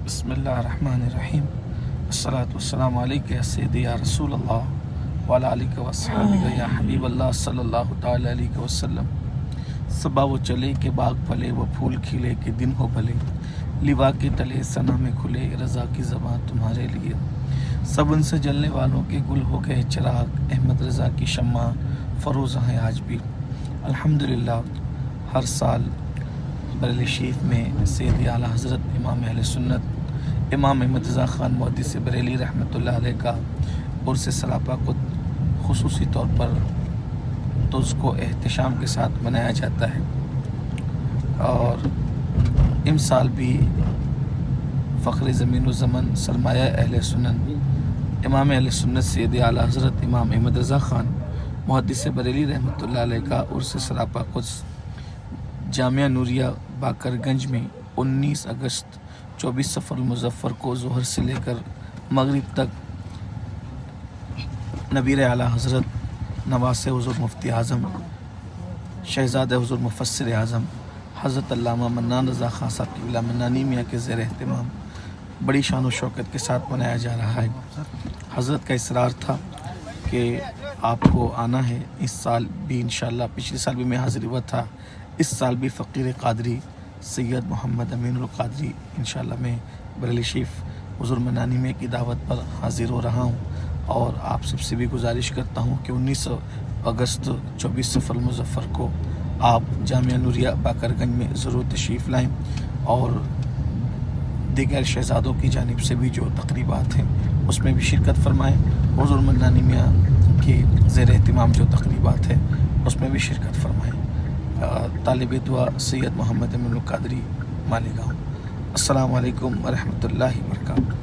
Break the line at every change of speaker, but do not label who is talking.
बिस्मिल्लाहिर्रहमानिर्रहीम। अस्सलातु वस्सलामु अलैका या सय्यदी या रसूल अल्लाह व अला आलिका व अस्हाबिका या हबीब अल्लाह सल्लल्लाहु तआला अलैहि वसल्लम। सबा वो चले के बाग फले, वो फूल खिले के दिन हो भले, लिवा के तले सना में खुले, रज़ा की ज़बां तुम्हारे लिए। सब उनसे जलने वालों के गुल हो गए चिराग, अहमद रज़ा की शम्मा फरोज़ा है आज भी। अल्हम्दुलिल्लाह, हर साल बरेली शरीफ में सैयद आला हज़रत इमाम अहले सुन्नत इमाम अहमद रज़ा ख़ान मुहद्दिस बरेली रहमतुल्लाह अलैह का उर्स सरापा को ख़ुसूसी तौर पर तो उसको एहतशाम के साथ मनाया जाता है। और इस साल भी फ़ख्र ज़मीन व ज़मन सरमाया अहले सुन्नत इमाम अहले सुन्नत सैयद आला हज़रत इमाम अहमद रज़ा ख़ान मुहद्दिस बरेली रहमतुल्लाह अलैह का उर्स सरापा कुछ जामिया नूरिया बाकरगंज में 19 अगस्त 24 सफ़र मुज़फ़्फ़र को ज़ोहर से लेकर मगरिब तक नबीर आला हज़रत नवासे हुज़ूर मुफ्ती आज़म शहज़ाद हुज़ूर मुफस्सिर आज़म हज़रत अल्लामा मन्नान रज़ा ख़ान साहब क़िबला मन्नानी मियाँ के ज़ेर एहतिमाम बड़ी शान व शौकत के साथ मनाया जा रहा है। हज़रत का इसरार था कि आपको आना है। इस साल भी इंशाअल्लाह, पिछले साल भी मैं हाज़िर हुआ था, इस साल भी फ़कीर क़ादरी सैयद मोहम्मद अमीनुल क़ादरी इंशाअल्लाह मैं बरेली शरीफ हुज़ूर मन्नानी में की दावत पर हाज़िर हो रहा हूँ। और आप सबसे भी गुजारिश करता हूँ कि 19 अगस्त 24 सफ़र मुज़फ़्फ़र को आप जामिया नूरिया बाकरगंज में ज़रूर तशरीफ़ लाएँ और दीगर शहज़ादों की जानिब से भी जो तक़रीबात हैं उसमें भी शिरकत फरमाएँ। हुज़ूर मन्नानी मियाँ के ज़ेर एहतिमाम जो तक़रीबात है उसमें भी शिरकत फरमाएँ। तालिब दुआ सैयद मोहम्मद अमीनुल क़ादरी मालेगाँव। अस्सलामु अलैकुम व रहमतुल्लाहि व बरकातहू।